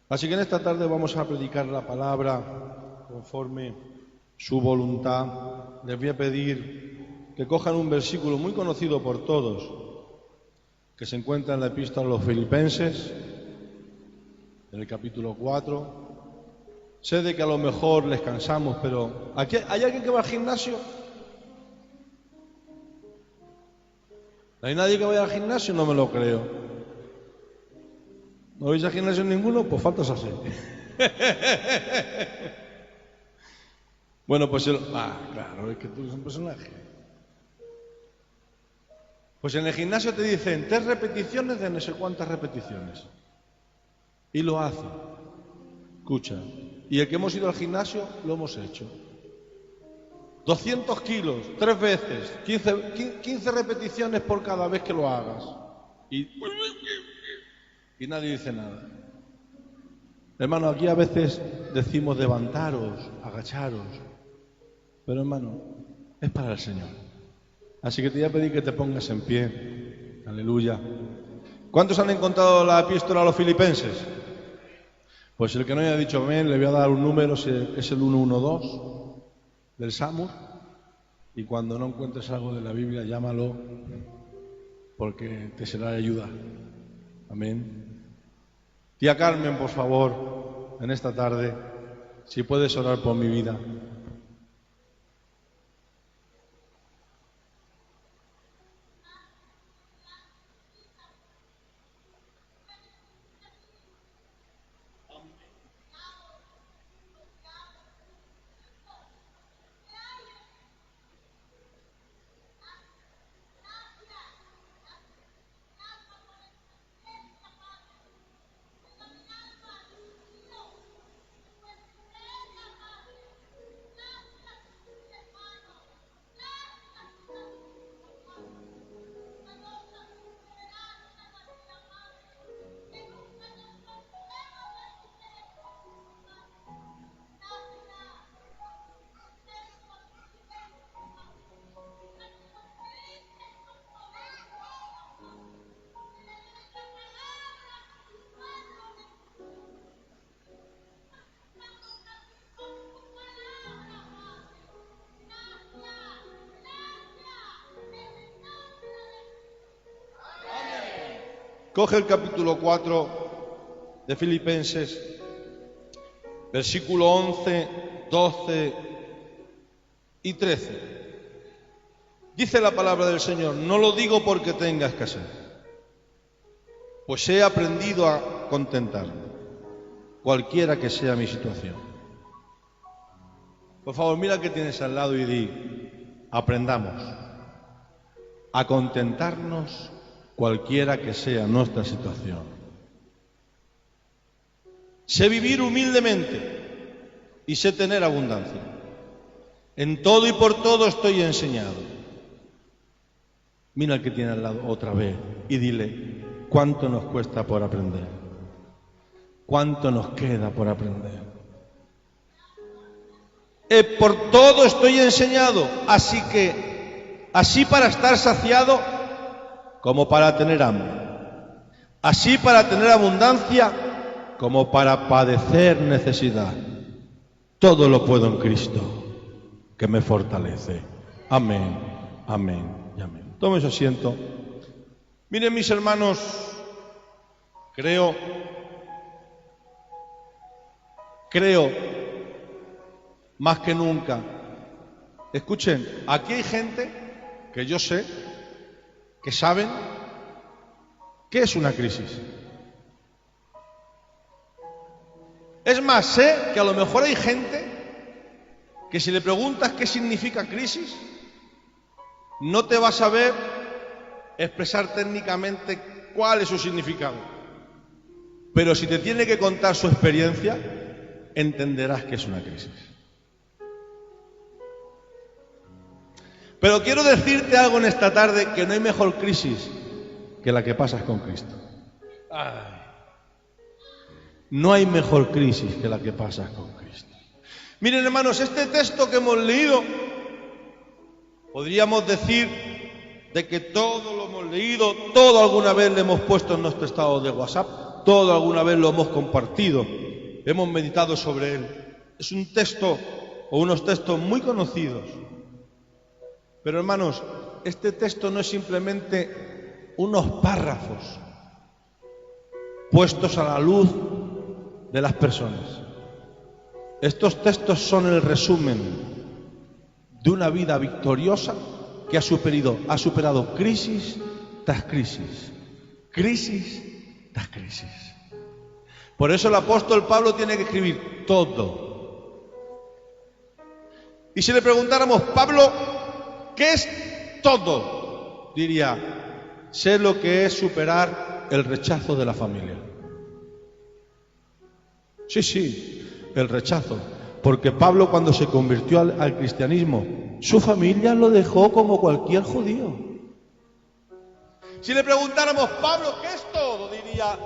Así que en esta tarde vamos a predicar la palabra conforme su voluntad. Les voy a pedir que cojan un versículo muy conocido por todos, que se encuentra en la epístola a los Filipenses, en el capítulo 4. Sé de que a lo mejor les cansamos, pero ¿aquí hay alguien que va al gimnasio? ¿No hay nadie que vaya al gimnasio? No me lo creo. ¿No vais al gimnasio ninguno? Pues faltas así. Bueno, pues claro, es que tú eres un personaje. Pues en el gimnasio te dicen 3 repeticiones de no sé cuántas repeticiones. Y lo hace. Escucha. Y el que hemos ido al gimnasio, lo hemos hecho. 200 kilos, 3 veces, 15 repeticiones por cada vez que lo hagas. Y nadie dice nada. Hermano, aquí a veces decimos levantaros, agacharos. Pero hermano, es para el Señor. Así que te voy a pedir que te pongas en pie. Aleluya. ¿Cuántos han encontrado la epístola a los Filipenses? Pues el que no haya dicho amén, le voy a dar un número, es el 112 del Samur. Y cuando no encuentres algo de la Biblia, llámalo, porque te será de ayuda. Amén. Tía Carmen, por favor, en esta tarde, si puedes orar por mi vida. Coge el capítulo 4 de Filipenses, versículo 11, 12 y 13. Dice la palabra del Señor: no lo digo porque tenga escasez, pues he aprendido a contentarme, cualquiera que sea mi situación. Por favor, mira que tienes al lado y di: aprendamos a contentarnos cualquiera que sea nuestra situación. Sé vivir humildemente y sé tener abundancia. En todo y por todo estoy enseñado. Mira al que tiene al lado otra vez y dile: ¿cuánto nos cuesta por aprender? ¿Cuánto nos queda por aprender? Por todo estoy enseñado, así para estar saciado como para tener hambre, así para tener abundancia como para padecer necesidad. Todo lo puedo en Cristo, que me fortalece. Amén, amén y amén. Tome su asiento. Miren, mis hermanos, creo, más que nunca, escuchen, aquí hay gente que yo sé que saben qué es una crisis. Es más, sé que a lo mejor hay gente que si le preguntas qué significa crisis, no te va a saber expresar técnicamente cuál es su significado. Pero si te tiene que contar su experiencia, entenderás que es una crisis. Pero quiero decirte algo en esta tarde, que no hay mejor crisis que la que pasas con Cristo. No hay mejor crisis que la que pasas con Cristo. Miren, hermanos, este texto que hemos leído, podríamos decir de que todo lo hemos leído, todo alguna vez le hemos puesto en nuestro estado de WhatsApp, Todo alguna vez lo hemos compartido, hemos meditado sobre él. Es un texto o unos textos muy conocidos. Pero hermanos, este texto no es simplemente unos párrafos puestos a la luz de las personas. Estos textos son el resumen de una vida victoriosa que ha superado crisis tras crisis, crisis tras crisis. Por eso el apóstol Pablo tiene que escribir todo. Y si le preguntáramos, Pablo, ¿qué es todo? Diría, sé lo que es superar el rechazo de la familia. Sí, el rechazo. Porque Pablo, cuando se convirtió al cristianismo, su familia lo dejó como cualquier judío. Si le preguntáramos, Pablo, ¿qué es todo? Diría,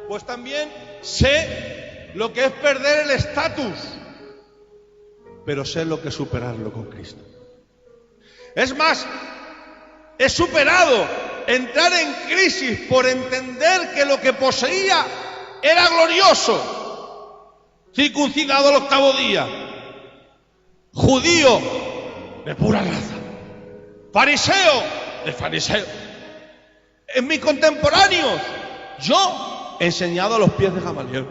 pues también sé lo que es perder el estatus, pero sé lo que es superarlo con Cristo. Es más, he superado entrar en crisis por entender que lo que poseía era glorioso. Circuncidado al 8º día, judío de pura raza, fariseo de fariseo. En mis contemporáneos, yo he enseñado a los pies de Gamaliel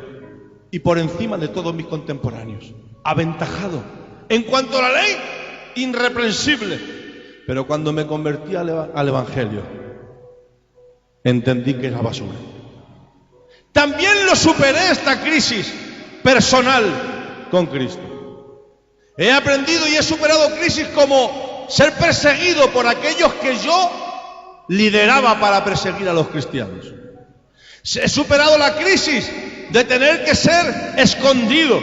y por encima de todos mis contemporáneos, aventajado. En cuanto a la ley, irreprensible. Pero cuando me convertí al Evangelio, entendí que era basura. También lo superé esta crisis personal con Cristo. He aprendido y he superado crisis como ser perseguido por aquellos que yo lideraba para perseguir a los cristianos. He superado la crisis de tener que ser escondido,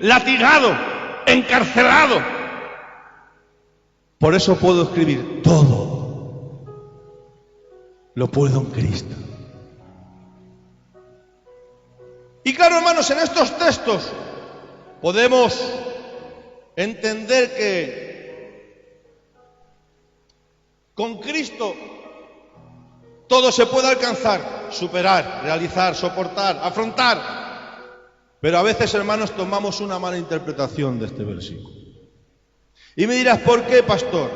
latigado, encarcelado. Por eso puedo escribir todo. Lo puedo en Cristo. Y claro, hermanos, en estos textos podemos entender que con Cristo todo se puede alcanzar, superar, realizar, soportar, afrontar. Pero a veces, hermanos, tomamos una mala interpretación de este versículo. Y me dirás, ¿por qué, pastor?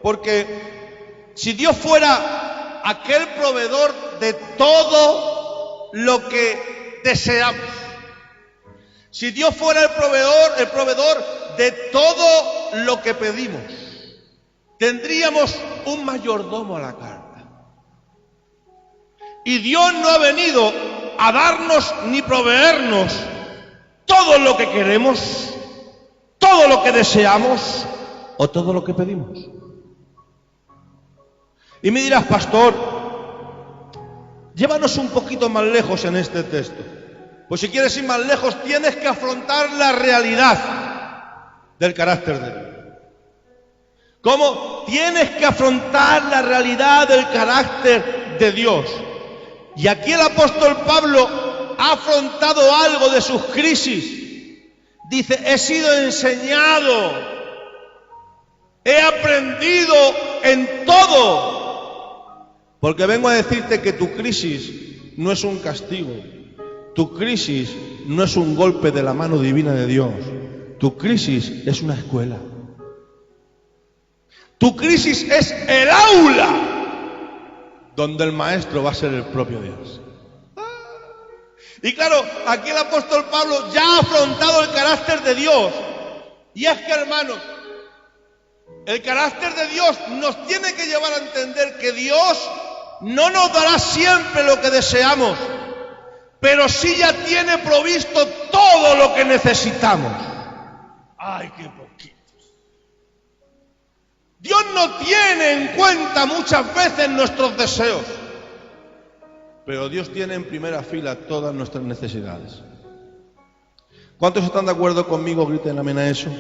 Porque si Dios fuera aquel proveedor de todo lo que deseamos, si Dios fuera el proveedor de todo lo que pedimos, tendríamos un mayordomo a la carta. Y Dios no ha venido a darnos ni proveernos todo lo que queremos, todo lo que deseamos o todo lo que pedimos. Y me dirás, pastor, llévanos un poquito más lejos en este texto. Pues si quieres ir más lejos, tienes que afrontar la realidad del carácter de Dios. ¿Cómo? Tienes que afrontar la realidad del carácter de Dios. Y aquí el apóstol Pablo ha afrontado algo de sus crisis. Dice, he sido enseñado, he aprendido en todo. Porque vengo a decirte que tu crisis no es un castigo. Tu crisis no es un golpe de la mano divina de Dios. Tu crisis es una escuela. Tu crisis es el aula donde el maestro va a ser el propio Dios. Y claro, aquí el apóstol Pablo ya ha afrontado el carácter de Dios. Y es que, hermanos, el carácter de Dios nos tiene que llevar a entender que Dios no nos dará siempre lo que deseamos, pero sí ya tiene provisto todo lo que necesitamos. ¡Ay, qué poquitos! Dios no tiene en cuenta muchas veces nuestros deseos, pero Dios tiene en primera fila todas nuestras necesidades. ¿Cuántos están de acuerdo conmigo? Griten amén a eso.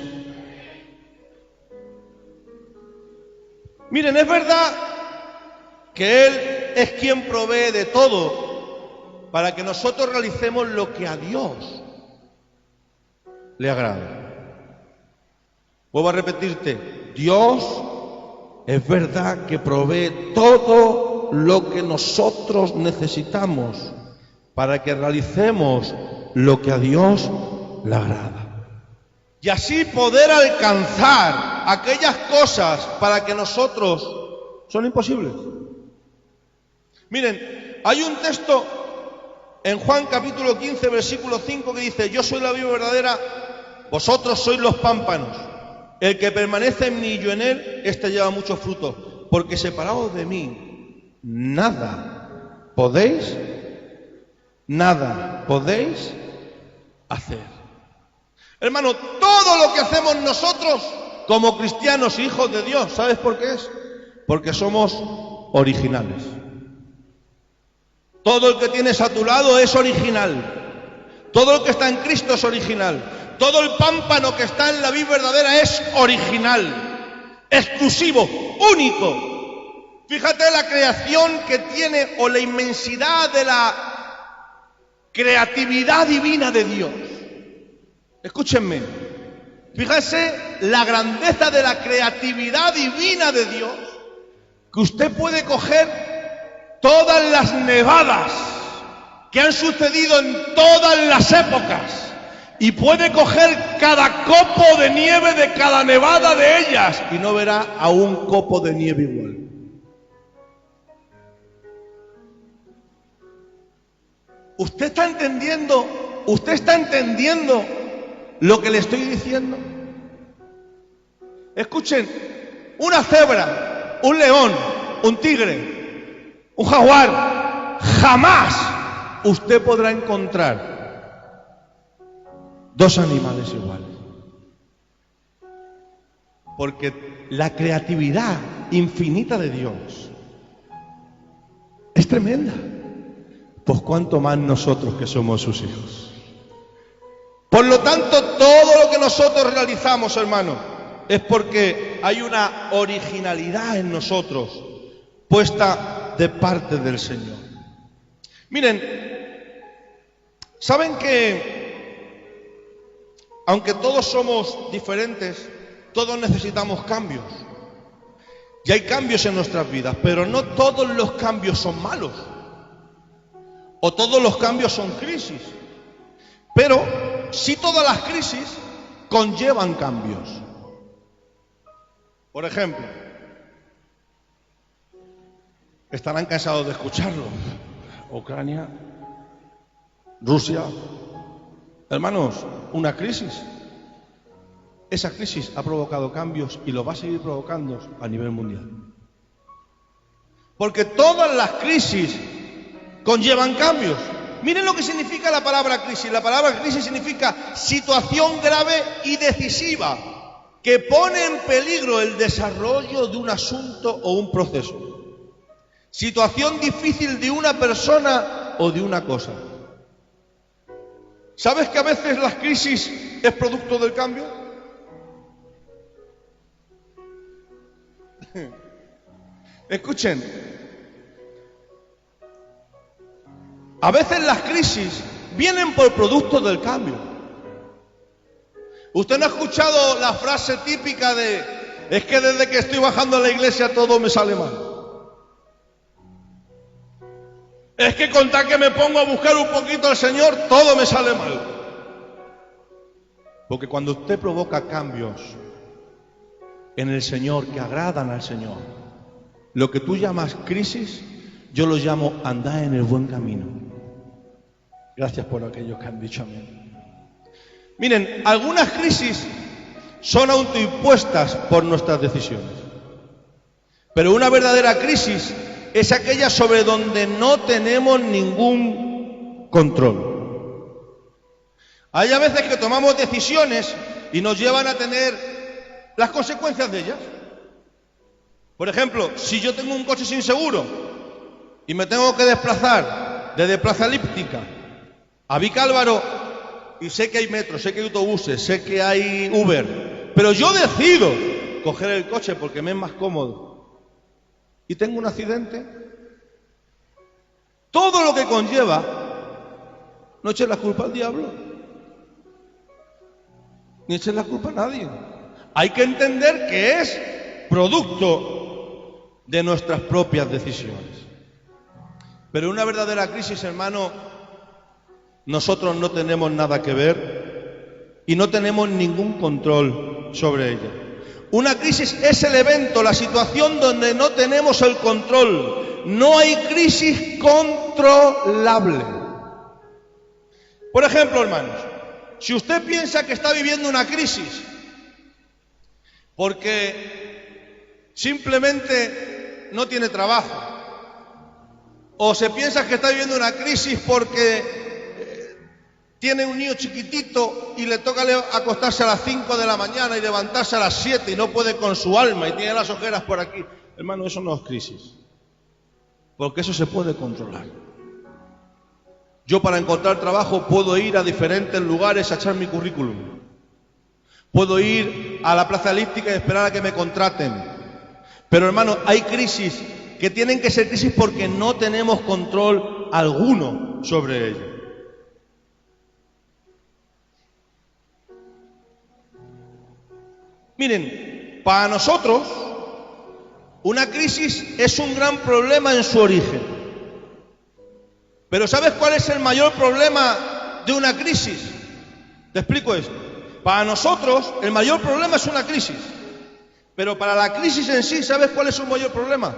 Miren, es verdad que Él es quien provee de todo para que nosotros realicemos lo que a Dios le agrada. Vuelvo a repetirte, Dios es verdad que provee todo lo que nosotros necesitamos para que realicemos lo que a Dios le agrada. Y así poder alcanzar aquellas cosas para que nosotros son imposibles. Miren, hay un texto en Juan capítulo 15, versículo 5 que dice: yo soy la vid verdadera, vosotros sois los pámpanos. El que permanece en mí y yo en él, éste lleva mucho fruto, porque separados de mí, nada podéis hacer. Hermano, todo lo que hacemos nosotros como cristianos, hijos de Dios, ¿sabes por qué es? Porque somos originales. Todo el que tienes a tu lado es original. Todo el que está en Cristo es original. Todo el pámpano que está en la vid verdadera es original, exclusivo, único. Fíjate la creación que tiene, o la inmensidad de la creatividad divina de Dios. Escúchenme, fíjese la grandeza de la creatividad divina de Dios, que usted puede coger todas las nevadas que han sucedido en todas las épocas y puede coger cada copo de nieve de cada nevada de ellas y no verá a un copo de nieve igual. ¿Usted está entendiendo? ¿Usted está entendiendo lo que le estoy diciendo? Escuchen, una cebra, un león, un tigre, un jaguar, jamás usted podrá encontrar dos animales iguales. Porque la creatividad infinita de Dios es tremenda. Pues cuánto más nosotros que somos sus hijos. Por lo tanto, todo lo que nosotros realizamos, hermano, es porque hay una originalidad en nosotros puesta de parte del Señor. Miren, ¿saben que aunque todos somos diferentes, todos necesitamos cambios? Y hay cambios en nuestras vidas, pero no todos los cambios son malos. O todos los cambios son crisis. Pero sí, todas las crisis conllevan cambios. Por ejemplo, estarán cansados de escucharlo. Ucrania, Rusia. Hermanos, una crisis. Esa crisis ha provocado cambios y lo va a seguir provocando a nivel mundial. Porque todas las crisis conllevan cambios. Miren lo que significa la palabra crisis. La palabra crisis significa situación grave y decisiva que pone en peligro el desarrollo de un asunto o un proceso. Situación difícil de una persona o de una cosa. ¿Sabes que a veces la crisis es producto del cambio? Escuchen. A veces las crisis vienen por producto del cambio. ¿Usted no ha escuchado la frase típica de: es que desde que estoy bajando a la iglesia todo me sale mal? Es que con tal que me pongo a buscar un poquito al Señor, todo me sale mal. Porque cuando usted provoca cambios en el Señor que agradan al Señor, lo que tú llamas crisis, yo lo llamo andar en el buen camino. Gracias por aquellos que han dicho amén. Miren, algunas crisis son autoimpuestas por nuestras decisiones. Pero una verdadera crisis es aquella sobre donde no tenemos ningún control. Hay a veces que tomamos decisiones y nos llevan a tener las consecuencias de ellas. Por ejemplo, si yo tengo un coche sin seguro y me tengo que desplazar desde Plaza Elíptica a Vicálvaro, y sé que hay metro, sé que hay autobuses, sé que hay Uber, pero yo decido coger el coche porque me es más cómodo y tengo un accidente, todo lo que conlleva, no eches la culpa al diablo, ni eches la culpa a nadie. Hay que entender que es producto de nuestras propias decisiones. Pero una verdadera crisis, hermano, nosotros no tenemos nada que ver y no tenemos ningún control sobre ella. Una crisis es el evento, la situación donde no tenemos el control. No hay crisis controlable. Por ejemplo, hermanos, si usted piensa que está viviendo una crisis porque simplemente no tiene trabajo, o se piensa que está viviendo una crisis porque tiene un niño chiquitito y le toca acostarse a las 5 de la mañana y levantarse a las 7 y no puede con su alma y tiene las ojeras por aquí, hermano, eso no es crisis, porque eso se puede controlar. Yo, para encontrar trabajo, puedo ir a diferentes lugares a echar mi currículum. Puedo ir a la plaza elíptica y esperar a que me contraten. Pero, hermano, hay crisis que tienen que ser crisis porque no tenemos control alguno sobre ello. Miren, para nosotros, una crisis es un gran problema en su origen. Pero ¿sabes cuál es el mayor problema de una crisis? Te explico esto. Para nosotros, el mayor problema es una crisis. Pero para la crisis en sí, ¿sabes cuál es su mayor problema?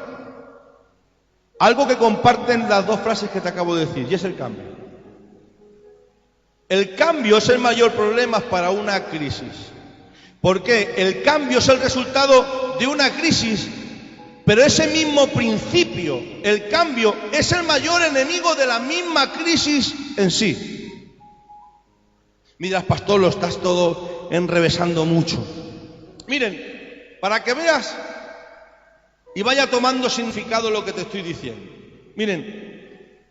Algo que comparten las dos frases que te acabo de decir, y es el cambio. El cambio es el mayor problema para una crisis. ¿Por qué? El cambio es el resultado de una crisis, pero ese mismo principio, el cambio, es el mayor enemigo de la misma crisis en sí. Mira, pastor, lo estás todo enrevesando mucho. Miren, para que veas y vaya tomando significado lo que te estoy diciendo. Miren,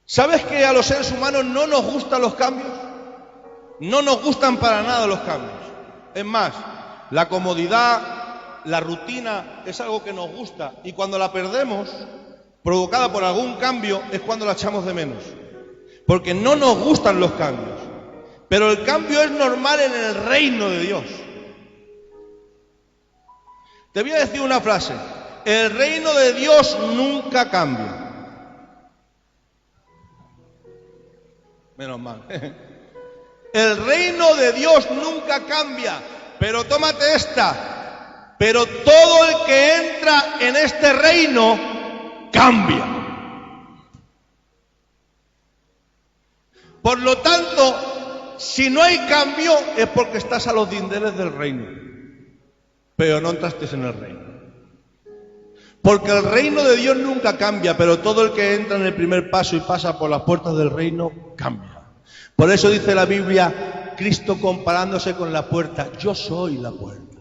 ¿sabes que a los seres humanos no nos gustan los cambios? No nos gustan para nada los cambios. Es más, la comodidad, la rutina es algo que nos gusta y cuando la perdemos, provocada por algún cambio, es cuando la echamos de menos. Porque no nos gustan los cambios. Pero el cambio es normal en el reino de Dios. Te voy a decir una frase. El reino de Dios nunca cambia. Menos mal. El reino de Dios nunca cambia. Pero tómate esta. Pero todo el que entra en este reino cambia. Por lo tanto, si no hay cambio es porque estás a los dindeles del reino, pero no entraste en el reino. Porque el reino de Dios nunca cambia, pero todo el que entra en el primer paso y pasa por las puertas del reino cambia. Por eso dice la Biblia, Cristo comparándose con la puerta, yo soy la puerta.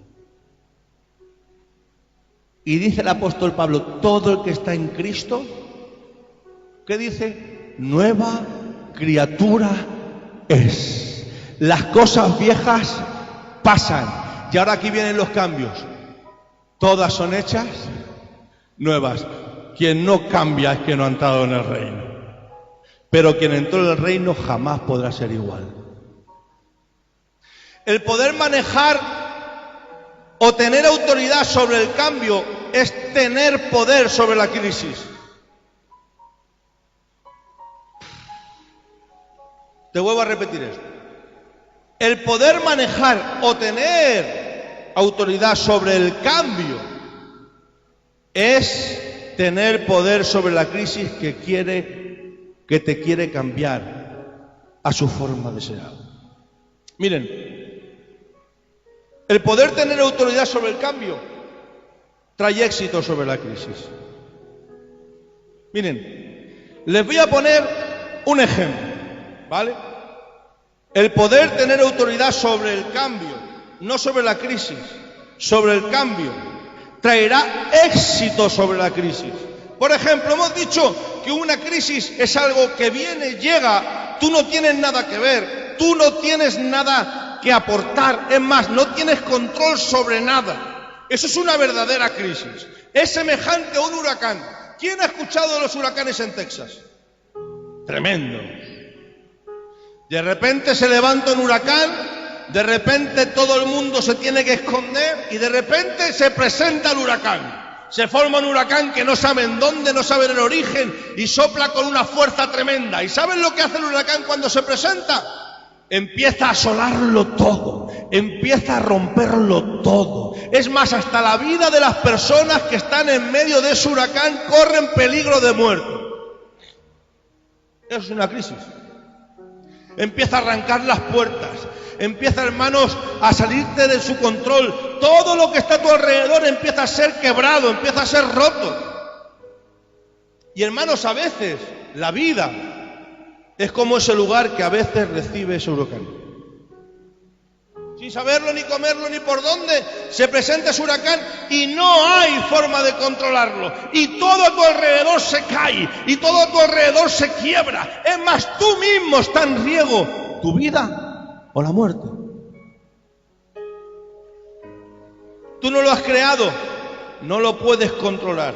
Y dice el apóstol Pablo, todo el que está en Cristo, ¿qué dice? Nueva criatura es. Las cosas viejas pasan. Y ahora aquí vienen los cambios. Todas son hechas nuevas. Quien no cambia es que no ha entrado en el reino. Pero quien entró en el reino jamás podrá ser igual. El poder manejar o tener autoridad sobre el cambio es tener poder sobre la crisis. Te vuelvo a repetir esto. El poder manejar o tener autoridad sobre el cambio es tener poder sobre la crisis que te quiere cambiar a su forma de ser. Miren, el poder tener autoridad sobre el cambio trae éxito sobre la crisis. Miren, les voy a poner un ejemplo, ¿vale? El poder tener autoridad sobre el cambio, no sobre la crisis, sobre el cambio, traerá éxito sobre la crisis. Por ejemplo, hemos dicho que una crisis es algo que viene, llega, tú no tienes nada que ver, tú no tienes nada que aportar, es más, no tienes control sobre nada. Eso es una verdadera crisis. Es semejante a un huracán. ¿Quién ha escuchado de los huracanes en Texas? Tremendo. De repente se levanta un huracán, de repente todo el mundo se tiene que esconder y de repente se presenta el huracán. Se forma un huracán que no saben dónde, no saben el origen y sopla con una fuerza tremenda. ¿Y saben lo que hace el huracán cuando se presenta? Empieza a asolarlo todo, empieza a romperlo todo. Es más, hasta la vida de las personas que están en medio de ese huracán corren peligro de muerte. Es una crisis. Empieza a arrancar las puertas, empieza, hermanos, a salirte de su control. Todo lo que está a tu alrededor empieza a ser quebrado, empieza a ser roto. Y, hermanos, a veces la vida es como ese lugar que a veces recibe ese huracán. Sin saberlo, ni comerlo, ni por dónde, se presenta ese huracán y no hay forma de controlarlo. Y todo a tu alrededor se cae, y todo a tu alrededor se quiebra. Es más, tú mismo estás en riesgo, tu vida o la muerte. Tú no lo has creado, no lo puedes controlar.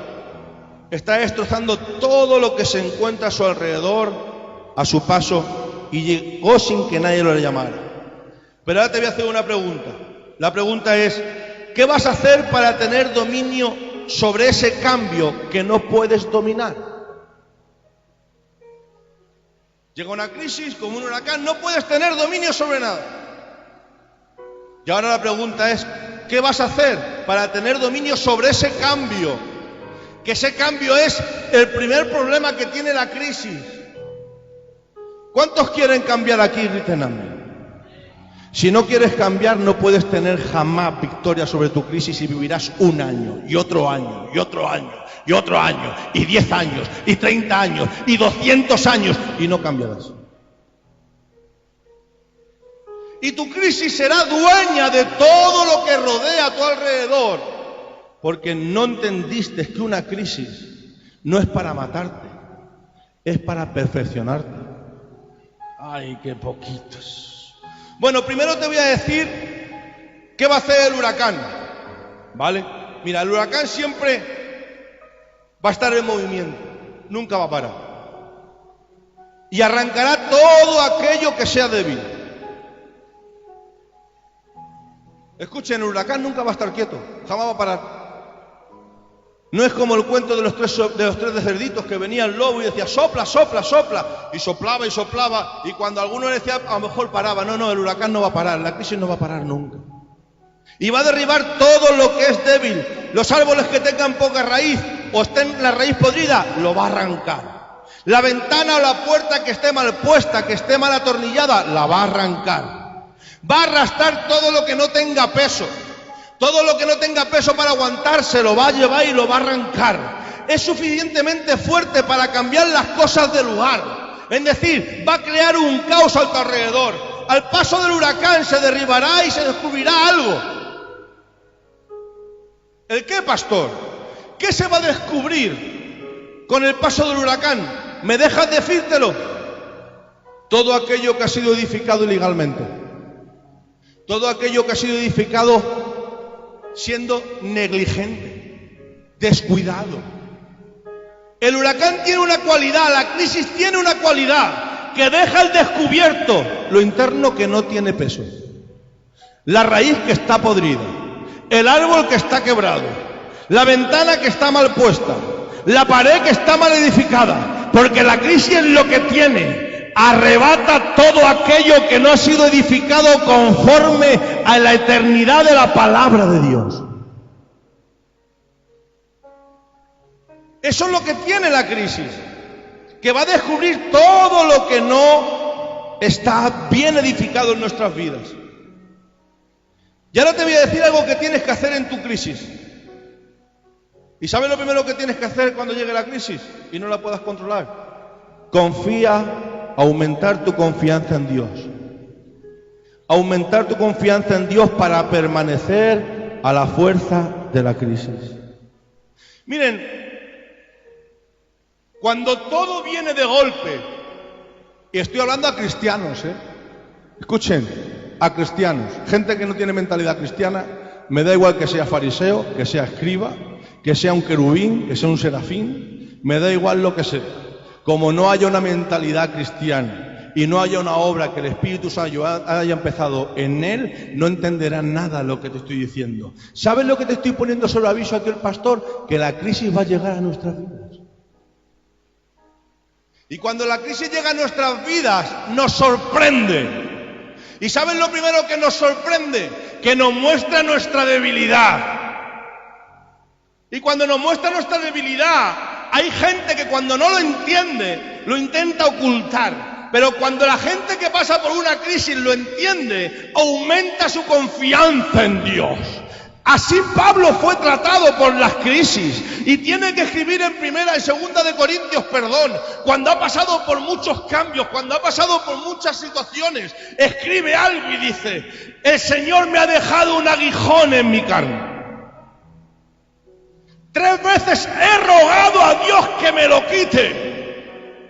Está destrozando todo lo que se encuentra a su alrededor, a su paso, y llegó sin que nadie lo llamara. Pero ahora te voy a hacer una pregunta. La pregunta es, ¿qué vas a hacer para tener dominio sobre ese cambio que no puedes dominar? Llega una crisis como un huracán, no puedes tener dominio sobre nada. Y ahora la pregunta es, ¿qué vas a hacer para tener dominio sobre ese cambio? Que ese cambio es el primer problema que tiene la crisis. ¿Cuántos quieren cambiar aquí? Griten amén. Si no quieres cambiar, no puedes tener jamás victoria sobre tu crisis y vivirás un año, y otro año, y otro año, y otro año, y 10 años, y 30 años, y 200 años, y no cambiarás. Y tu crisis será dueña de todo lo que rodea a tu alrededor, porque no entendiste que una crisis no es para matarte, es para perfeccionarte. Ay, qué poquitos. Bueno, primero te voy a decir qué va a hacer el huracán, ¿vale? Mira, el huracán siempre va a estar en movimiento, nunca va a parar. Y arrancará todo aquello que sea débil. Escuchen, el huracán nunca va a estar quieto, jamás va a parar. No es como el cuento de los tres cerditos que venía el lobo y decía sopla, sopla, sopla, y soplaba, y cuando alguno le decía a lo mejor paraba. No, el huracán no va a parar, la crisis no va a parar nunca. Y va a derribar todo lo que es débil. Los árboles que tengan poca raíz o estén la raíz podrida, lo va a arrancar. La ventana o la puerta que esté mal puesta, que esté mal atornillada, la va a arrancar. Va a arrastrar todo lo que no tenga peso. Todo lo que no tenga peso para aguantarse lo va a llevar y lo va a arrancar. Es suficientemente fuerte para cambiar las cosas de lugar. Es decir, va a crear un caos a tu alrededor. Al paso del huracán se derribará y se descubrirá algo. ¿El qué, pastor? ¿Qué se va a descubrir con el paso del huracán? ¿Me dejas decírtelo? Todo aquello que ha sido edificado ilegalmente. Todo aquello que ha sido edificado siendo negligente, descuidado. El huracán tiene una cualidad, la crisis tiene una cualidad, que deja al descubierto lo interno que no tiene peso. La raíz que está podrida, el árbol que está quebrado, la ventana que está mal puesta, la pared que está mal edificada, porque la crisis es lo que tiene. Arrebata todo aquello que no ha sido edificado conforme a la eternidad de la palabra de Dios. Eso es lo que tiene la crisis, que va a descubrir todo lo que no está bien edificado en nuestras vidas. Y ahora te voy a decir algo que tienes que hacer en tu crisis. ¿Y sabes lo primero que tienes que hacer cuando llegue la crisis y no la puedas controlar? Aumentar tu confianza en Dios. Aumentar tu confianza en Dios para permanecer a la fuerza de la crisis. Miren, cuando todo viene de golpe, y estoy hablando a cristianos, escuchen, a cristianos, gente que no tiene mentalidad cristiana, me da igual que sea fariseo, que sea escriba, que sea un querubín, que sea un serafín, me da igual lo que sea. Como no haya una mentalidad cristiana y no haya una obra que el Espíritu Santo haya empezado en él, no entenderán nada de lo que te estoy diciendo. ¿Sabes lo que te estoy poniendo sobre aviso aquí el pastor? Que la crisis va a llegar a nuestras vidas. Y cuando la crisis llega a nuestras vidas, nos sorprende. ¿Y sabes lo primero que nos sorprende? Que nos muestra nuestra debilidad. Y cuando nos muestra nuestra debilidad, hay gente que cuando no lo entiende, lo intenta ocultar. Pero cuando la gente que pasa por una crisis lo entiende, aumenta su confianza en Dios. Así Pablo fue tratado por las crisis y tiene que escribir en primera y segunda de Corintios, cuando ha pasado por muchos cambios, cuando ha pasado por muchas situaciones, escribe algo y dice: el Señor me ha dejado un aguijón en mi carne. 3 veces he rogado a Dios que me lo quite,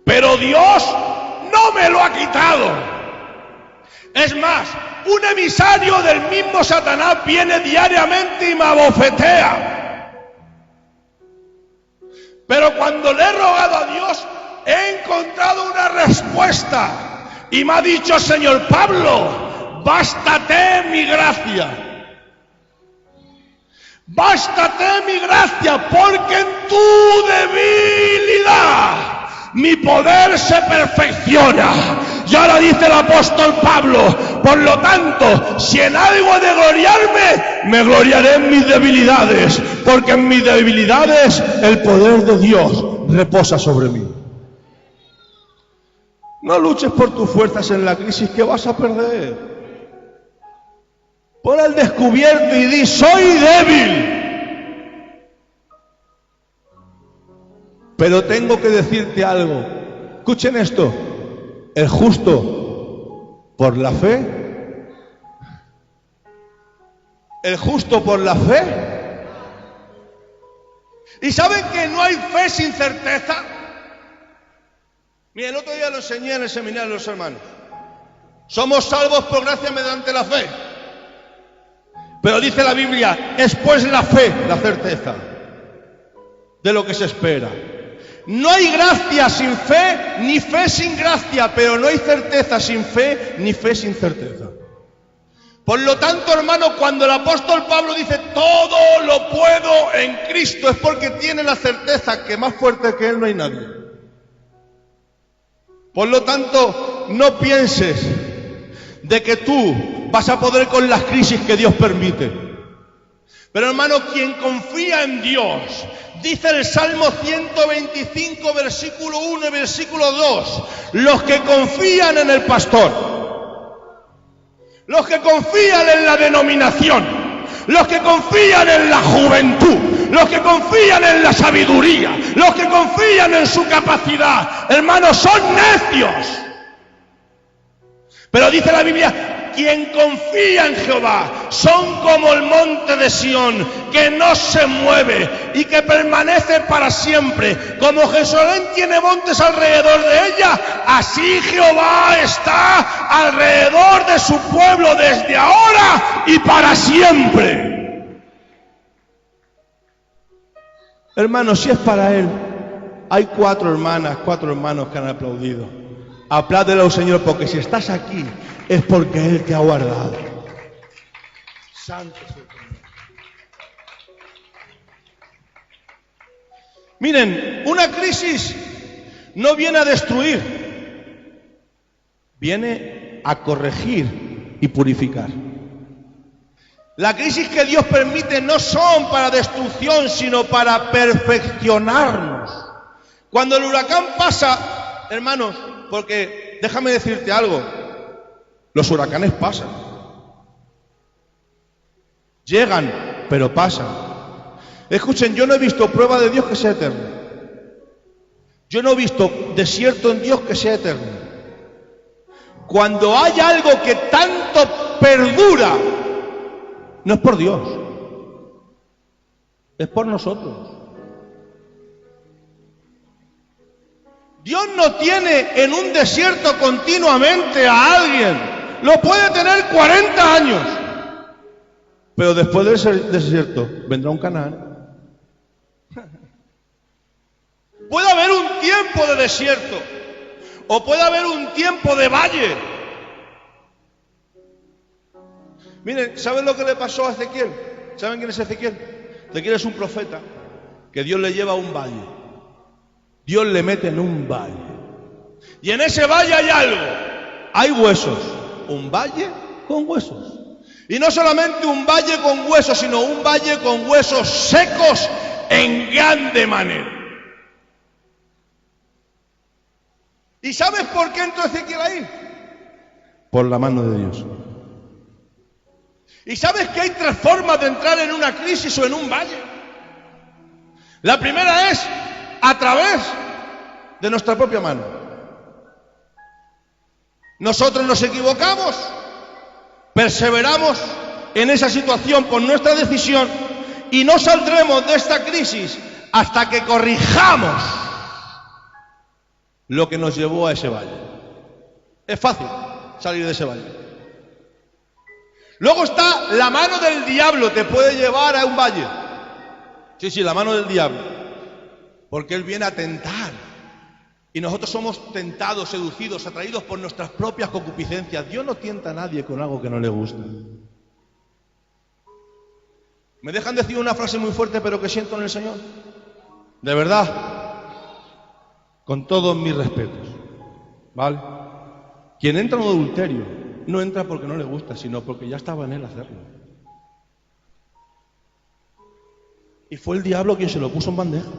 pero Dios no me lo ha quitado. Es más, un emisario del mismo Satanás viene diariamente y me abofetea. Pero cuando le he rogado a Dios, he encontrado una respuesta. Y me ha dicho: Señor Pablo, bástate mi gracia. Bástate mi gracia, porque en tu debilidad mi poder se perfecciona. Y ahora dice el apóstol Pablo: por lo tanto, si en algo he de gloriarme, me gloriaré en mis debilidades, porque en mis debilidades el poder de Dios reposa sobre mí. No luches por tus fuerzas en la crisis, que vas a perder. Pon al descubierto y di: soy débil. Pero tengo que decirte algo. Escuchen esto. El justo por la fe. El justo por la fe. ¿Y saben que no hay fe sin certeza? Mira, el otro día lo enseñé en el seminario de los hermanos. Somos salvos por gracia mediante la fe. Pero dice la Biblia: es pues la fe, la certeza de lo que se espera. No hay gracia sin fe, ni fe sin gracia, pero no hay certeza sin fe, ni fe sin certeza. Por lo tanto, hermano, cuando el apóstol Pablo dice: todo lo puedo en Cristo, es porque tiene la certeza que más fuerte que él no hay nadie. Por lo tanto, no pienses de que tú vas a poder con las crisis que Dios permite. Pero hermano, quien confía en Dios, dice el Salmo 125, versículo 1 y versículo 2, los que confían en el pastor, los que confían en la denominación, los que confían en la juventud, los que confían en la sabiduría, los que confían en su capacidad, hermanos, son necios. Pero dice la Biblia: quien confía en Jehová son como el monte de Sión, que no se mueve y que permanece para siempre. Como Jerusalén tiene montes alrededor de ella, así Jehová está alrededor de su pueblo desde ahora y para siempre. Hermanos, si es para Él, hay 4 hermanas, 4 hermanos que han aplaudido. Apláudelo, Señor, porque si estás aquí es porque Él te ha guardado. Santo Señor. Miren, una crisis no viene a destruir, viene a corregir y purificar. La crisis que Dios permite no son para destrucción, sino para perfeccionarnos. Cuando el huracán pasa, hermanos, porque déjame decirte algo, los huracanes pasan, llegan, pero pasan. Escuchen, yo no he visto prueba de Dios que sea eterna. Yo no he visto desierto en Dios que sea eterno. Cuando hay algo que tanto perdura, no es por Dios, es por nosotros. Dios no tiene en un desierto continuamente a alguien. Lo puede tener 40 años. Pero después de ese desierto vendrá un Canaán. Puede haber un tiempo de desierto, O puede haber un tiempo de valle. Miren, ¿saben lo que le pasó a Ezequiel? ¿Saben quién es Ezequiel? Ezequiel es un profeta que Dios le lleva a un valle. Dios le mete en un valle. Y en ese valle hay algo. Hay huesos. Un valle con huesos. Y no solamente un valle con huesos, sino un valle con huesos secos en grande manera. ¿Y sabes por qué entró Ezequiel ahí? Por la mano de Dios. ¿Y sabes que hay tres formas de entrar en una crisis o en un valle? La primera es a través de nuestra propia mano. Nosotros nos equivocamos, perseveramos en esa situación por nuestra decisión y no saldremos de esta crisis hasta que corrijamos lo que nos llevó a ese valle. Es fácil salir de ese valle. Luego está la mano del diablo, te puede llevar a un valle. Sí, la mano del diablo. Porque él viene a tentar. Y nosotros somos tentados, seducidos, atraídos por nuestras propias concupiscencias. Dios no tienta a nadie con algo que no le gusta. ¿Me dejan decir una frase muy fuerte pero que siento en el Señor? De verdad, con todos mis respetos, ¿vale? Quien entra en un adulterio no entra porque no le gusta, sino porque ya estaba en él hacerlo. Y fue el diablo quien se lo puso en bandeja.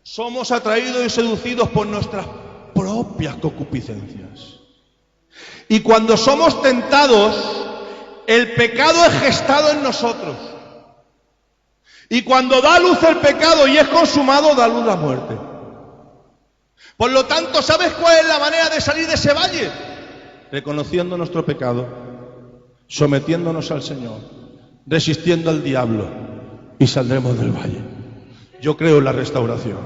Somos atraídos y seducidos por nuestras propias concupiscencias. Y cuando somos tentados, el pecado es gestado en nosotros. Y cuando da luz el pecado y es consumado, da luz la muerte. Por lo tanto, ¿sabes cuál es la manera de salir de ese valle? Reconociendo nuestro pecado, sometiéndonos al Señor, resistiendo al diablo, y saldremos del valle. Yo creo en la restauración,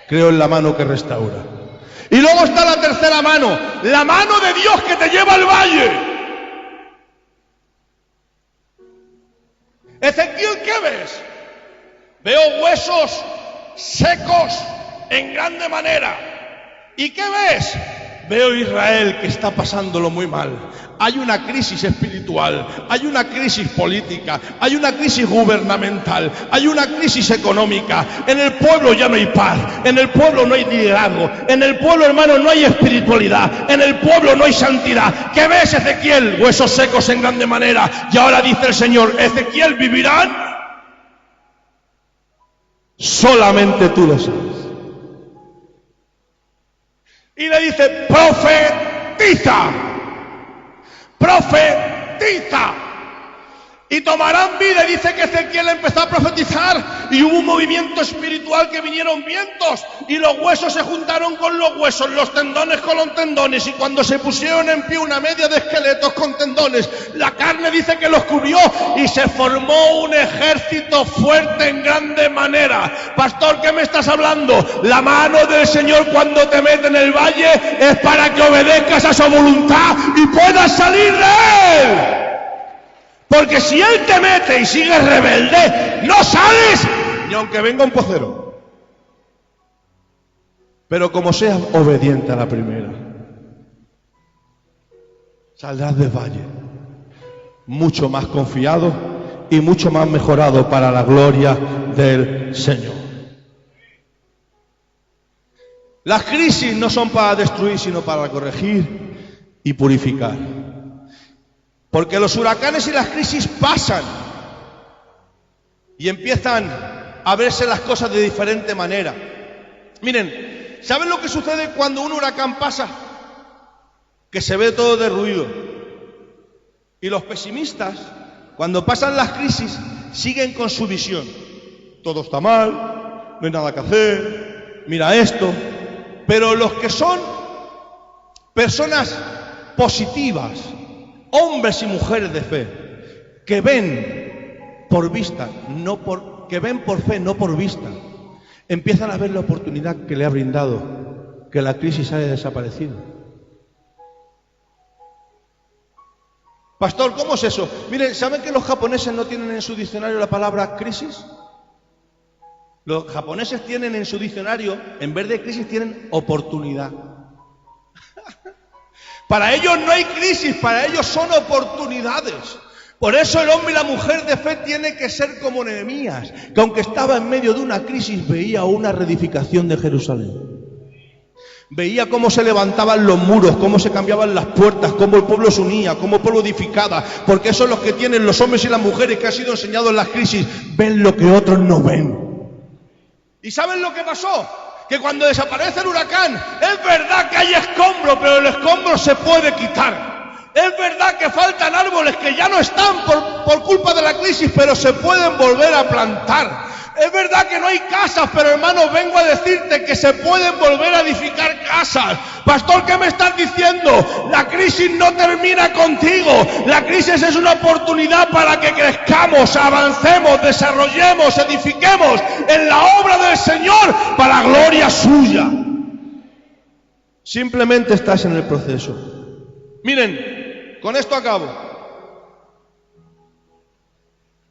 creo en la mano que restaura. Y luego está la tercera mano, la mano de Dios que te lleva al valle. Ezequiel, ¿qué ves? Veo huesos secos en grande manera. ¿Y qué ves? Veo Israel que está pasándolo muy mal. Hay una crisis espiritual, hay una crisis política, hay una crisis gubernamental, hay una crisis económica. En el pueblo ya no hay paz, en el pueblo no hay liderazgo, en el pueblo, hermano, no hay espiritualidad, en el pueblo no hay santidad. ¿Qué ves, Ezequiel? Huesos secos en grande manera. Y ahora dice el Señor, Ezequiel, ¿vivirán? Solamente tú lo sabes. Y le dice, profetiza, profetiza, y tomarán vida. Y dice que Ezequiel empezó a profetizar y hubo un movimiento espiritual, que vinieron vientos y los huesos se juntaron con los huesos, los tendones con los tendones, y cuando se pusieron en pie una media de esqueletos con tendones, la carne dice que los cubrió y se formó un ejército fuerte en grande manera. Pastor, ¿qué me estás hablando? La mano del Señor cuando te mete en el valle es para que obedezcas a su voluntad y puedas salir de él. Porque si Él te mete y sigues rebelde, no sales ni aunque venga un pocero. Pero como seas obediente a la primera, saldrás del valle mucho más confiado y mucho más mejorado para la gloria del Señor. Las crisis no son para destruir, sino para corregir y purificar. Porque los huracanes y las crisis pasan y empiezan a verse las cosas de diferente manera. Miren, ¿saben lo que sucede cuando un huracán pasa? Que se ve todo derruido. Y los pesimistas, cuando pasan las crisis, siguen con su visión. Todo está mal, no hay nada que hacer, mira esto. Pero los que son personas positivas, hombres y mujeres de fe, que ven por vista, que ven por fe, no por vista, empiezan a ver la oportunidad que le ha brindado que la crisis haya desaparecido. Pastor, ¿cómo es eso? Miren, ¿saben que los japoneses no tienen en su diccionario la palabra crisis? Los japoneses tienen en su diccionario, en vez de crisis, tienen oportunidad. Para ellos no hay crisis, para ellos son oportunidades. Por eso el hombre y la mujer de fe tiene que ser como Nehemías, que aunque estaba en medio de una crisis, veía una reedificación de Jerusalén. Veía cómo se levantaban los muros, cómo se cambiaban las puertas, cómo el pueblo se unía, cómo el pueblo edificaba, porque eso es lo que tienen los hombres y las mujeres que han sido enseñados en las crisis, ven lo que otros no ven. ¿Y saben lo que pasó? Que cuando desaparece el huracán, es verdad que hay escombros, pero el escombro se puede quitar. Es verdad que faltan árboles que ya no están por culpa de la crisis, pero se pueden volver a plantar. Es verdad que no hay casas, pero hermanos, vengo a decirte que se pueden volver a edificar casas. Pastor, ¿qué me estás diciendo? La crisis no termina contigo. La crisis es una oportunidad para que crezcamos, avancemos, desarrollemos, edifiquemos en la obra del Señor para gloria suya. Simplemente estás en el proceso. Miren, con esto acabo.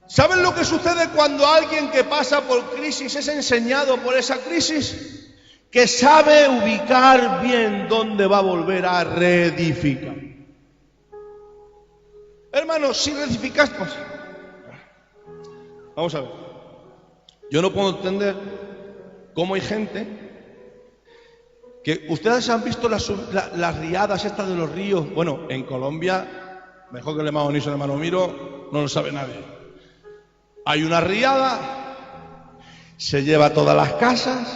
¿Saben lo que sucede cuando alguien que pasa por crisis es enseñado por esa crisis? Que sabe ubicar bien dónde va a volver a reedificar. Hermanos, si reedificas, pues, vamos a ver. Yo no puedo entender cómo hay gente que ustedes han visto las riadas estas de los ríos. Bueno, en Colombia, mejor que el hermano Niso, el hermano Miro, no lo sabe nadie. Hay una riada, se lleva todas las casas,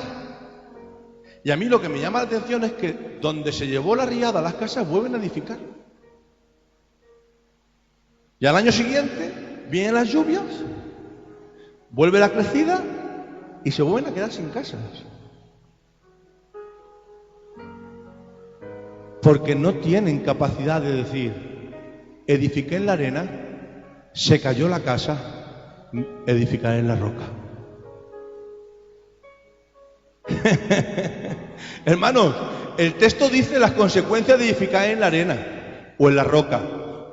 y a mí lo que me llama la atención es que donde se llevó la riada, las casas vuelven a edificar. Y al año siguiente vienen las lluvias, vuelve la crecida y se vuelven a quedar sin casas. Porque no tienen capacidad de decir, edifiqué en la arena, se cayó la casa, edificar en la roca. Hermanos, el texto dice las consecuencias de edificar en la arena o en la roca,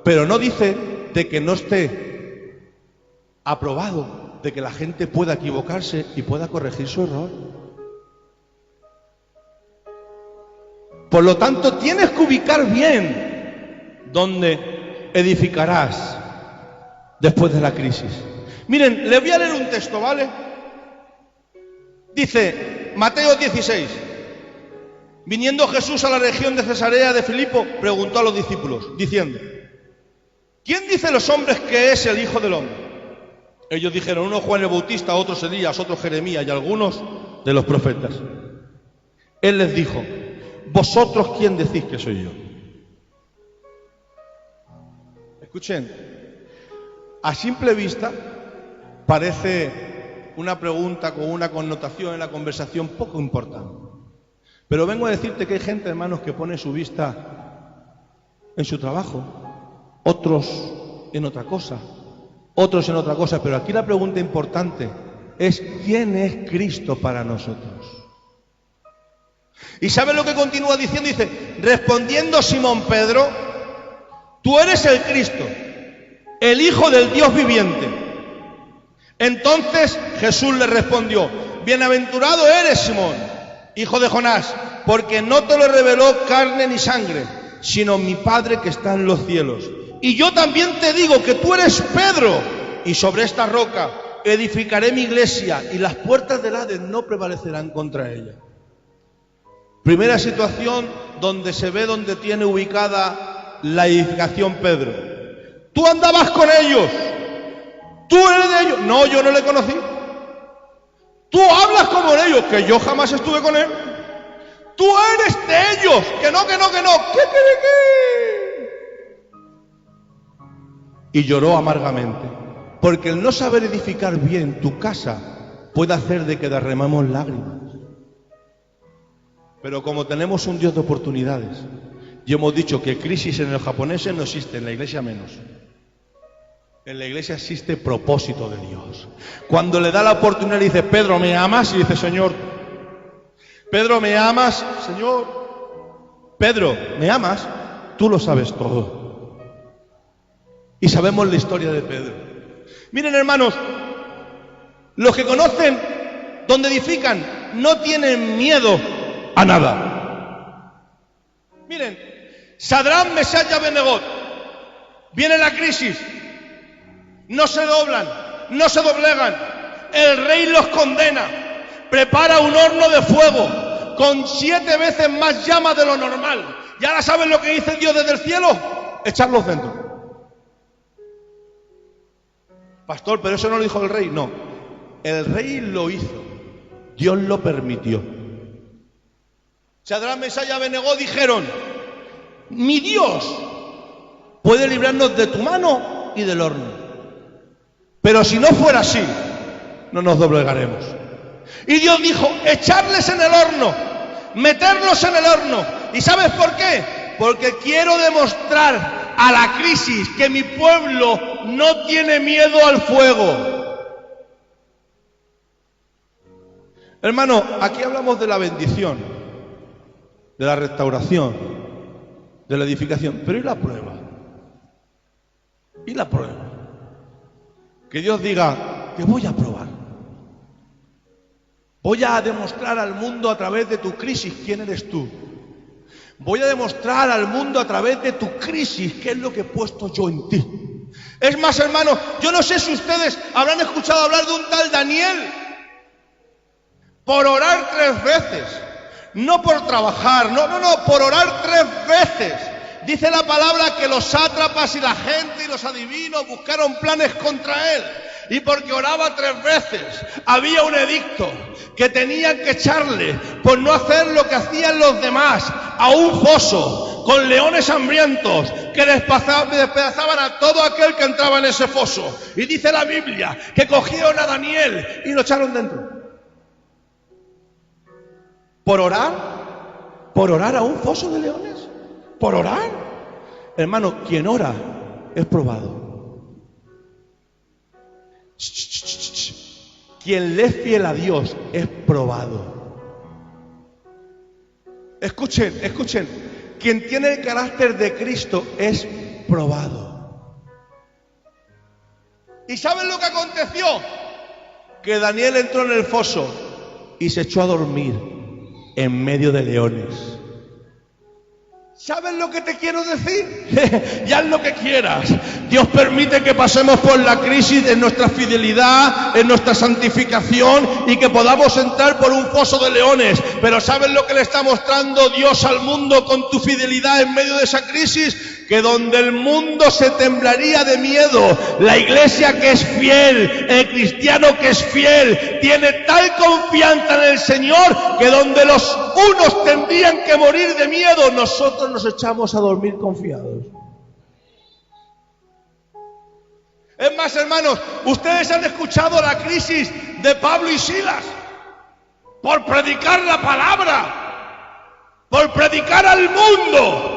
pero no dice de que no esté aprobado, de que la gente pueda equivocarse y pueda corregir su error. Por lo tanto, tienes que ubicar bien dónde edificarás después de la crisis. Miren, les voy a leer un texto, ¿vale? Dice, Mateo 16. Viniendo Jesús a la región de Cesarea de Filipo, preguntó a los discípulos, diciendo, ¿quién dice los hombres que es el Hijo del Hombre? Ellos dijeron, uno Juan el Bautista, otros Elías, otros Jeremías y algunos de los profetas. Él les dijo, ¿vosotros quién decís que soy yo? Escuchen, a simple vista parece una pregunta con una connotación en la conversación poco importante. Pero vengo a decirte que hay gente, hermanos, que pone su vista en su trabajo, otros en otra cosa, pero aquí la pregunta importante es ¿quién es Cristo para nosotros? ¿Y sabe lo que continúa diciendo? Dice, respondiendo Simón Pedro, tú eres el Cristo, el Hijo del Dios viviente. Entonces Jesús le respondió, bienaventurado eres Simón, hijo de Jonás, porque no te lo reveló carne ni sangre, sino mi Padre que está en los cielos. Y yo también te digo que tú eres Pedro, y sobre esta roca edificaré mi iglesia, y las puertas del Hades no prevalecerán contra ella. Primera situación donde se ve donde tiene ubicada la edificación Pedro. Tú andabas con ellos. ¿Tú eres de ellos? No, yo no le conocí. Tú hablas como de ellos, que yo jamás estuve con él. Tú eres de ellos, que no. ¿Qué? Y lloró amargamente, porque el no saber edificar bien tu casa puede hacer de que derramemos lágrimas. Pero como tenemos un Dios de oportunidades, y hemos dicho que crisis en los japoneses no existe, en la iglesia menos. En la iglesia existe propósito de Dios. Cuando le da la oportunidad le dice, Pedro, ¿me amas? Y dice, Señor. Pedro, ¿me amas? Señor. Pedro, ¿me amas? Tú lo sabes todo. Y sabemos la historia de Pedro. Miren, hermanos, los que conocen donde edifican no tienen miedo a nada. Miren, Sadrán, Mesach y Abednego. Viene la crisis. No se doblan, no se doblegan. El rey los condena. Prepara un horno de fuego con 7 veces más llamas de lo normal. ¿Y ahora saben lo que dice Dios desde el cielo? Echarlos dentro. Pastor, pero eso no lo dijo el rey. No, el rey lo hizo. Dios lo permitió. Sadrán, Mesach y Abednego dijeron: mi Dios puede librarnos de tu mano y del horno. Pero si no fuera así, no nos doblegaremos. Y Dios dijo: echarles en el horno, meterlos en el horno. ¿Y sabes por qué? Porque quiero demostrar a la crisis que mi pueblo no tiene miedo al fuego. Hermano, aquí hablamos de la bendición, de la restauración, de la edificación. Pero ¿y la prueba? ¿Y la prueba? Que Dios diga: te voy a probar. Voy a demostrar al mundo a través de tu crisis quién eres tú. Voy a demostrar al mundo a través de tu crisis qué es lo que he puesto yo en ti. Es más, hermano, yo no sé si ustedes habrán escuchado hablar de un tal Daniel. Por orar 3 veces. No por trabajar, no, por orar 3 veces. Dice la palabra que los sátrapas y la gente y los adivinos buscaron planes contra él. Y porque oraba 3 veces, había un edicto que tenían que echarle por no hacer lo que hacían los demás a un foso con leones hambrientos que despedazaban a todo aquel que entraba en ese foso. Y dice la Biblia que cogieron a Daniel y lo echaron dentro. ¿Por orar? ¿Por orar a un foso de leones? ¿Por orar? Hermano, quien ora es probado. Quien le es fiel a Dios es probado. Escuchen. Quien tiene el carácter de Cristo es probado. ¿Y saben lo que aconteció? Que Daniel entró en el foso y se echó a dormir en medio de leones. ¿Sabes lo que te quiero decir? Ya haz lo que quieras. Dios permite que pasemos por la crisis en nuestra fidelidad, en nuestra santificación y que podamos entrar por un foso de leones. Pero ¿sabes lo que le está mostrando Dios al mundo con tu fidelidad en medio de esa crisis? Que donde el mundo se temblaría de miedo, la iglesia que es fiel, el cristiano que es fiel, tiene tal confianza en el Señor que donde los unos tendrían que morir de miedo, nosotros nos echamos a dormir confiados. Es más, hermanos, ustedes han escuchado la crisis de Pablo y Silas por predicar la palabra, por predicar al mundo.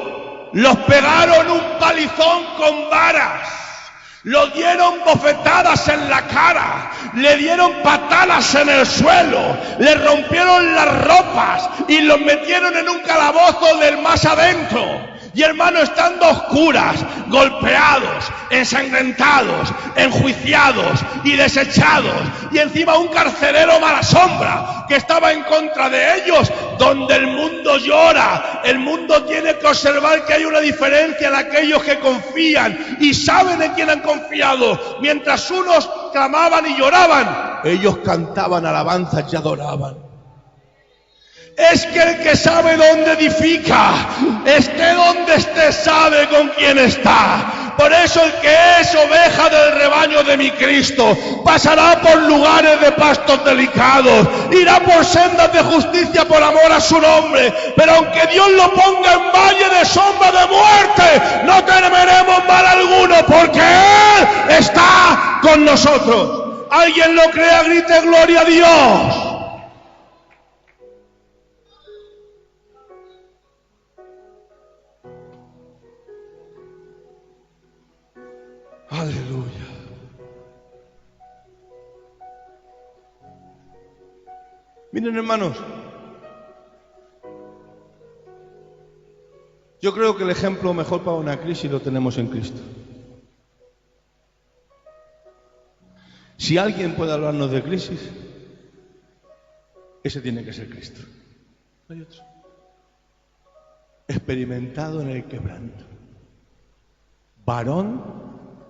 Los pegaron un palizón con varas, los dieron bofetadas en la cara, le dieron patadas en el suelo, le rompieron las ropas y los metieron en un calabozo del más adentro. Y hermano, estando a oscuras, golpeados, ensangrentados, enjuiciados y desechados, y encima un carcelero mala sombra que estaba en contra de ellos, donde el mundo llora, el mundo tiene que observar que hay una diferencia en aquellos que confían y saben en quién han confiado. Mientras unos clamaban y lloraban, ellos cantaban alabanzas y adoraban. Es que el que sabe dónde edifica, esté donde esté, sabe con quién está. Por eso el que es oveja del rebaño de mi Cristo pasará por lugares de pastos delicados, irá por sendas de justicia por amor a su nombre. Pero aunque Dios lo ponga en valle de sombra de muerte, no temeremos mal alguno, porque Él está con nosotros. ¿Alguien lo crea? Grite gloria a Dios. Aleluya. Miren, hermanos, yo creo que el ejemplo mejor para una crisis lo tenemos en Cristo. Si alguien puede hablarnos de crisis, ese tiene que ser Cristo. No hay otro. experimentado en el quebranto, varón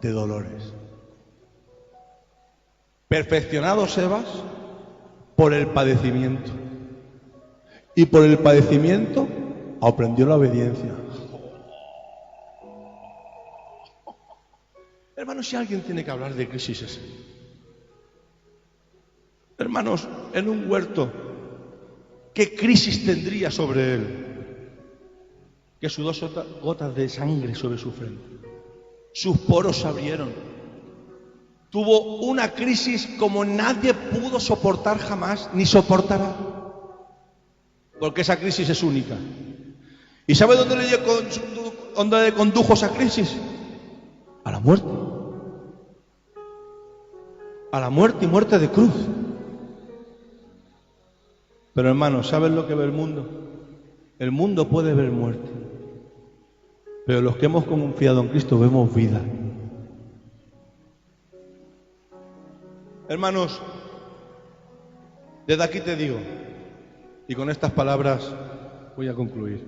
de dolores, perfeccionado Sebas por el padecimiento, y por el padecimiento aprendió la obediencia. Hermanos, si alguien tiene que hablar de crisis es él. Hermanos, en un huerto, ¿qué crisis tendría sobre él? Que sudó gotas de sangre sobre su frente. Sus poros se abrieron. Tuvo una crisis como nadie pudo soportar jamás, ni soportará. Porque esa crisis es única. ¿Y sabe dónde le condujo esa crisis? A la muerte. A la muerte y muerte de cruz. Pero hermanos, ¿saben lo que ve el mundo? El mundo puede ver muerte. Pero los que hemos confiado en Cristo vemos vida. Hermanos, desde aquí te digo, y con estas palabras voy a concluir.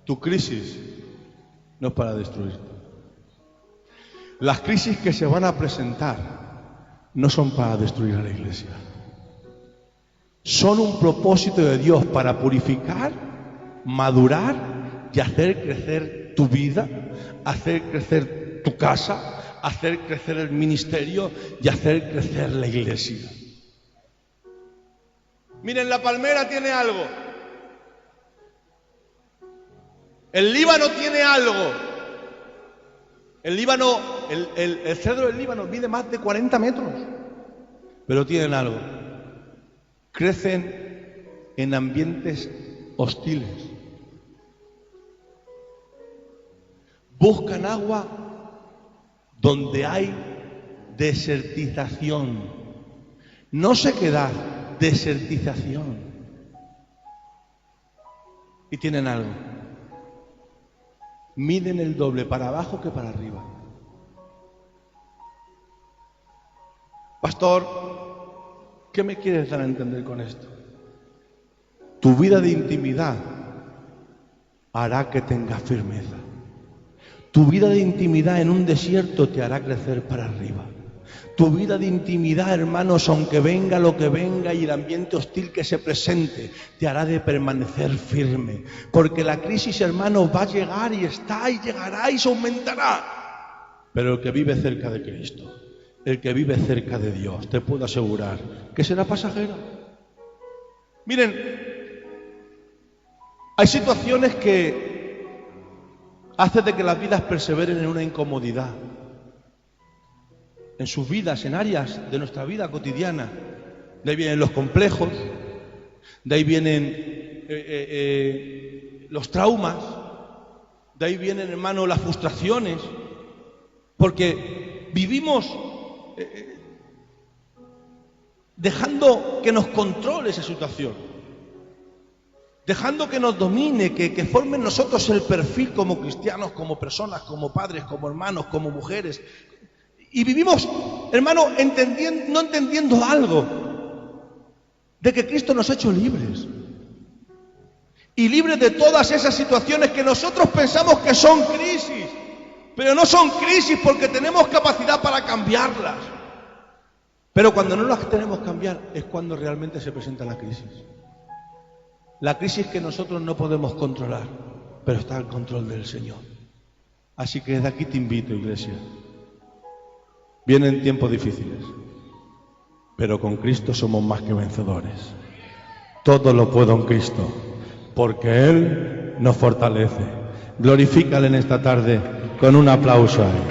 Tu crisis no es para destruirte. Las crisis que se van a presentar no son para destruir a la iglesia. Son un propósito de Dios para purificar, madurar y hacer crecer tu vida, hacer crecer tu casa, hacer crecer el ministerio y hacer crecer la iglesia. Miren, la palmera tiene algo. El Líbano tiene algo. El Líbano, el cedro del Líbano mide más de 40 metros. Pero tienen algo. Crecen en ambientes hostiles. Buscan agua donde hay desertización. No sequedad, desertización. Y tienen algo. Miden el doble para abajo que para arriba. Pastor, ¿qué me quieres dar a entender con esto? Tu vida de intimidad hará que tengas firmeza. Tu vida de intimidad en un desierto te hará crecer para arriba. Tu vida de intimidad, hermanos, aunque venga lo que venga y el ambiente hostil que se presente, te hará de permanecer firme. Porque la crisis, hermanos, va a llegar y está y llegará y se aumentará. Pero el que vive cerca de Cristo, el que vive cerca de Dios, te puedo asegurar que será pasajera. Miren, hay situaciones que hacen de que las vidas perseveren en una incomodidad. En sus vidas, en áreas de nuestra vida cotidiana. De ahí vienen los complejos, de ahí vienen los traumas, de ahí vienen, hermano, las frustraciones, porque vivimos dejando que nos controle esa situación, dejando que nos domine, que forme en nosotros el perfil como cristianos, como personas, como padres, como hermanos, como mujeres. Y vivimos, hermano, no entendiendo algo, de que Cristo nos ha hecho libres. Y libres de todas esas situaciones que nosotros pensamos que son crisis. Pero no son crisis porque tenemos capacidad para cambiarlas. Pero cuando no las tenemos que cambiar es cuando realmente se presenta la crisis. La crisis que nosotros no podemos controlar, pero está al control del Señor. Así que desde aquí te invito, iglesia. Vienen tiempos difíciles, pero con Cristo somos más que vencedores. Todo lo puedo en Cristo, porque Él nos fortalece. Glorifícale en esta tarde con un aplauso a Él.